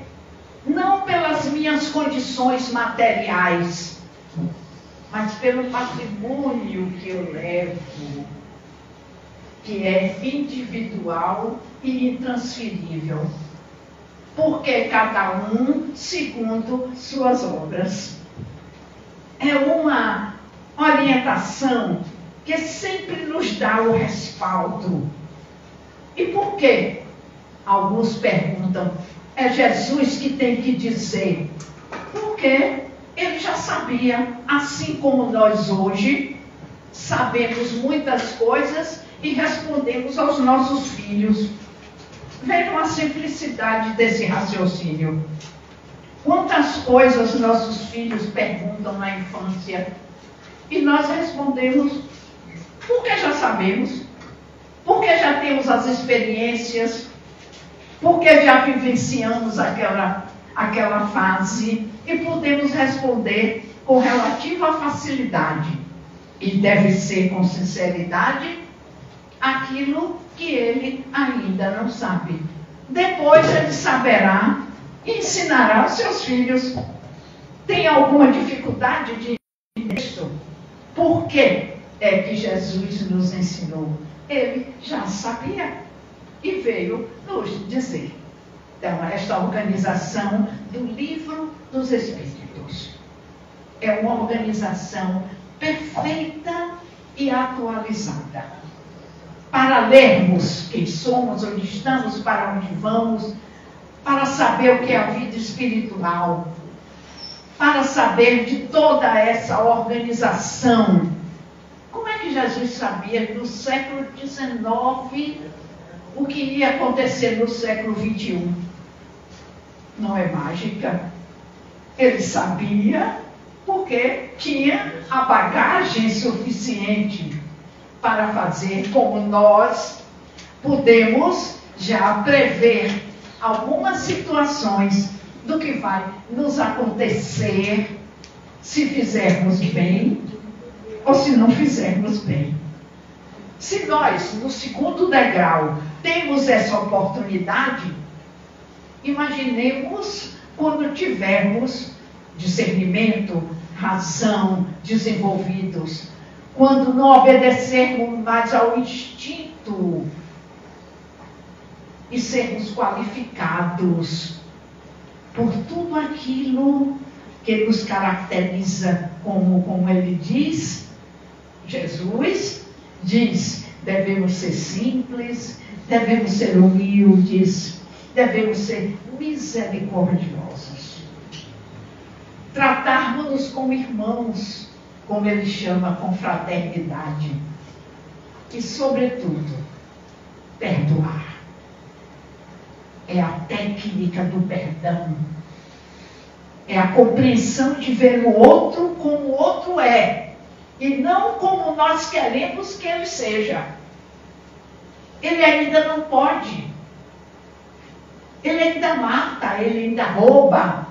não pelas minhas condições materiais, mas pelo patrimônio que eu levo, que é individual e intransferível. Porque cada um segundo suas obras. É uma orientação que sempre nos dá o respaldo. E por quê? Alguns perguntam, é Jesus que tem que dizer. Porque ele já sabia, assim como nós hoje sabemos muitas coisas e respondemos aos nossos filhos. Vejam a simplicidade desse raciocínio. Quantas coisas nossos filhos perguntam na infância e nós respondemos porque já sabemos, porque já temos as experiências, porque já vivenciamos aquela fase e podemos responder com relativa facilidade. E deve ser com sinceridade aquilo que ele ainda não sabe. Depois ele saberá e ensinará aos seus filhos. Tem alguma dificuldade de texto? Por que é que Jesus nos ensinou? Ele já sabia e veio nos dizer. Então, esta organização do Livro dos Espíritos é uma organização perfeita e atualizada. Para lermos quem somos, onde estamos, para onde vamos, para saber o que é a vida espiritual, para saber de toda essa organização. Como é que Jesus sabia que no século XIX o que ia acontecer no século XXI? Não é mágica. Ele sabia porque tinha a bagagem suficiente para fazer como nós podemos já prever algumas situações do que vai nos acontecer se fizermos bem ou se não fizermos bem. Se nós, no segundo degrau, temos essa oportunidade, imaginemos quando tivermos discernimento, razão, desenvolvidos, quando não obedecermos mais ao instinto e sermos qualificados por tudo aquilo que nos caracteriza, como ele diz, Jesus diz, devemos ser simples, devemos ser humildes, devemos ser misericordiosos. Tratarmos-nos como irmãos, como ele chama, com fraternidade. E, sobretudo, perdoar. É a técnica do perdão. É a compreensão de ver o outro como o outro é. E não como nós queremos que ele seja. Ele ainda não pode. Ele ainda mata, ele ainda rouba.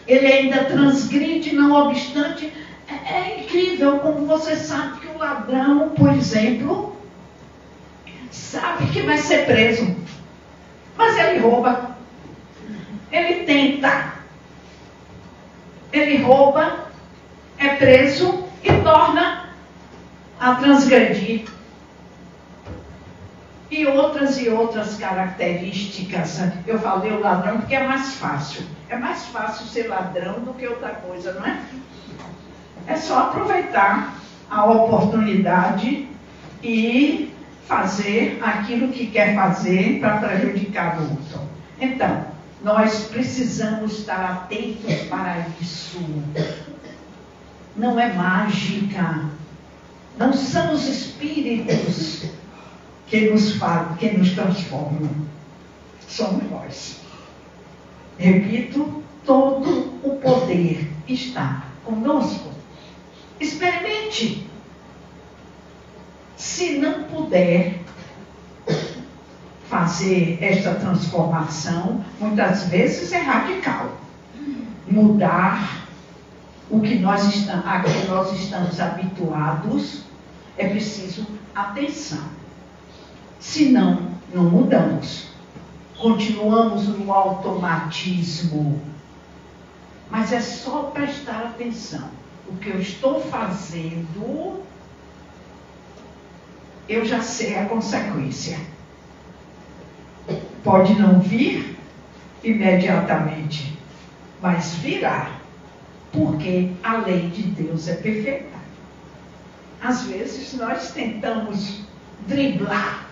Ele ainda transgride, não obstante. É incrível como você sabe que o ladrão, por exemplo, sabe que vai ser preso. Mas ele rouba. Ele tenta. Ele rouba, é preso e torna a transgredir. E outras características. Eu falei o ladrão porque é mais fácil. É mais fácil ser ladrão do que outra coisa, não é? É só aproveitar a oportunidade e fazer aquilo que quer fazer para prejudicar o outro. Então, nós precisamos estar atentos para isso. Não é mágica. Não são os espíritos que nos transformam. Somos nós. Repito, todo o poder está conosco. Experimente. Se não puder fazer esta transformação, muitas vezes é radical. Mudar a que nós estamos habituados, é preciso atenção. Senão, não mudamos. Continuamos no automatismo. Mas é só prestar atenção. O que eu estou fazendo, eu já sei a consequência. Pode não vir imediatamente, mas virá. Porque a lei de Deus é perfeita. Às vezes nós tentamos driblar.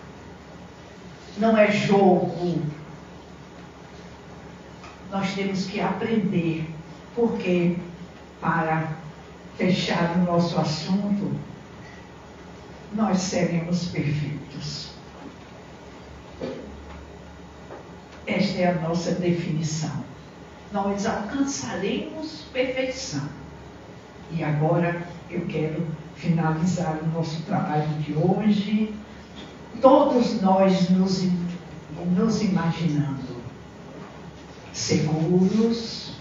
Não é jogo. Nós temos que aprender. Porque, para fechar o nosso assunto, nós seremos perfeitos. Esta é a nossa definição. Nós alcançaremos perfeição. E agora eu quero finalizar o nosso trabalho de hoje. Todos nós nos imaginando seguros,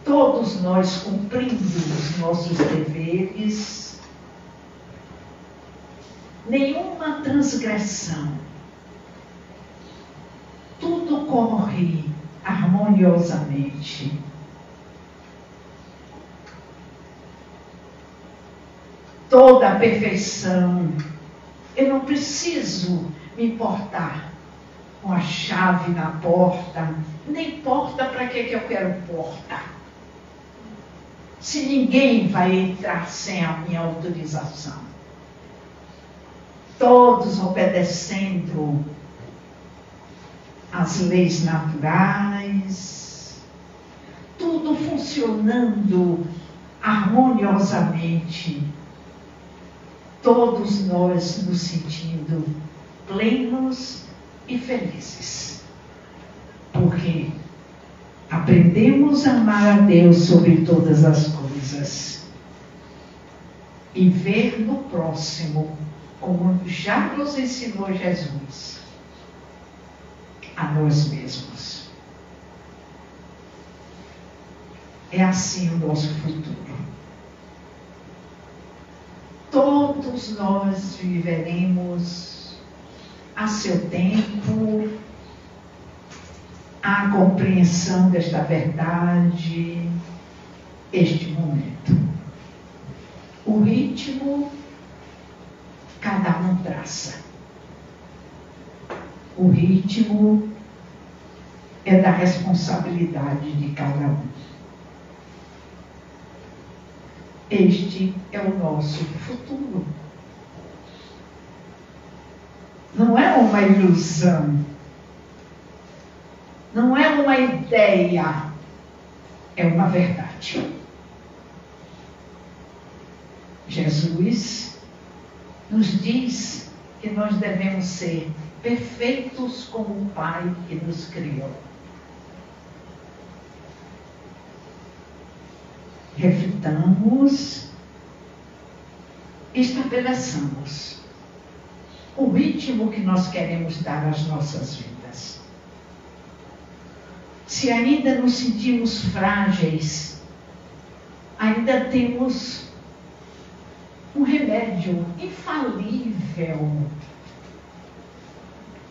todos nós cumprindo os nossos deveres, nenhuma transgressão, tudo corre harmoniosamente. Toda a perfeição. Eu não preciso me importar com a chave na porta, nem porta, para que eu quero porta? Se ninguém vai entrar sem a minha autorização. Todos obedecendo as leis naturais, tudo funcionando harmoniosamente, todos nós nos sentindo plenos e felizes, porque aprendemos a amar a Deus sobre todas as coisas e ver no próximo, como já nos ensinou Jesus, a nós mesmos. é assim o nosso futuro. Todos nós viveremos a seu tempo a compreensão desta verdade, este momento. O ritmo, cada um traça. O ritmo é da responsabilidade de cada um. Este é o nosso futuro. Não é uma ilusão. Não é uma ideia. É uma verdade. Jesus nos diz que nós devemos ser perfeitos como o Pai que nos criou. Reflitamos, estabeleçamos o ritmo que nós queremos dar às nossas vidas. Se ainda nos sentimos frágeis, ainda temos um remédio infalível: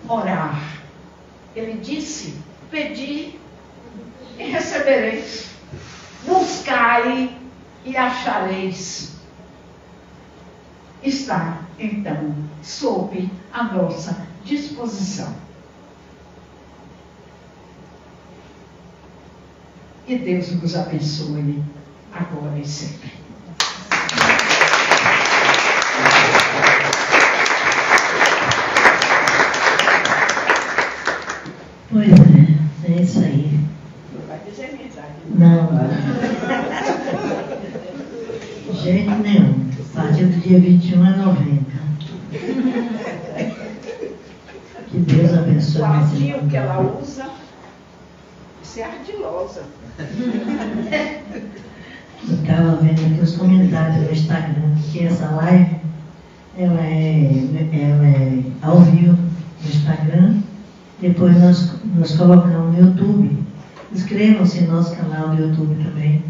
orar. Ele disse: pedi e recebereis. Buscai e achareis. Está, então, sob a nossa disposição. Que Deus nos abençoe agora e sempre. Pois é isso aí. Não vai dizer verdade. Não. De jeito nenhum. A partir do dia 21 é 90. Que Deus abençoe. O ardil que ela usa, isso é ardilosa. Eu estava vendo aqui os comentários no Instagram, que essa live ela é ao vivo no Instagram. Depois nós colocamos no YouTube. Inscrevam-se no nosso canal do YouTube também.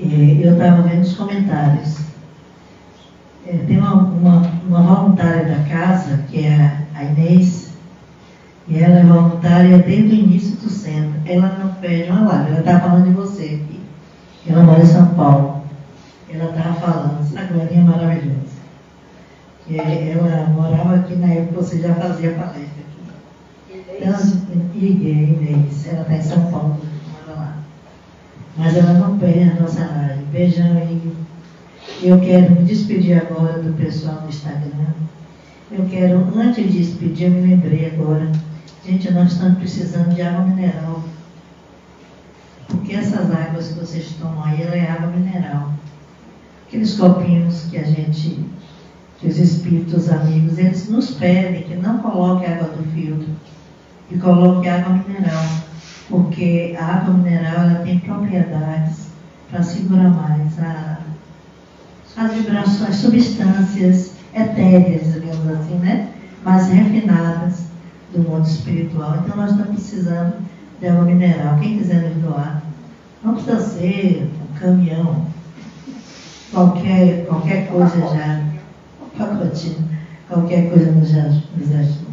Eu estava vendo os comentários. Tem uma voluntária da casa, que é a Inês, e ela é voluntária desde o início do centro. Ela não perde uma live, ela está falando de você aqui. Ela mora em São Paulo. Ela estava falando, essa glorinha maravilhosa. Ela morava aqui na época que você já fazia palestra aqui. Então, Inês, ela está em São Paulo, mora lá. Mas ela não perde a nossa live. Beijão aí. Eu quero me despedir agora do pessoal do Instagram. Eu quero, antes de despedir, eu me lembrei agora. Gente, nós estamos precisando de água mineral. Porque essas águas que vocês tomam aí, ela é água mineral. Aqueles copinhos que os espíritos amigos, eles nos pedem que não coloque água do filtro, que coloque água mineral. Porque a água mineral, ela tem propriedades para segurar mais as vibrações, substâncias etéreas, digamos assim, né? Mais refinadas do mundo espiritual. Então nós estamos precisando de água mineral. Quem quiser nos doar, não precisa ser um caminhão, qualquer coisa já, um pacotinho, qualquer coisa nos ajuda.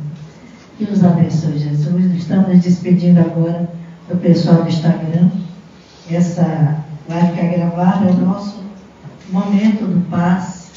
Que nos abençoe, Jesus. Estamos nos despedindo agora do pessoal do Instagram. Essa vai ficar gravada, é o nosso momento do paz,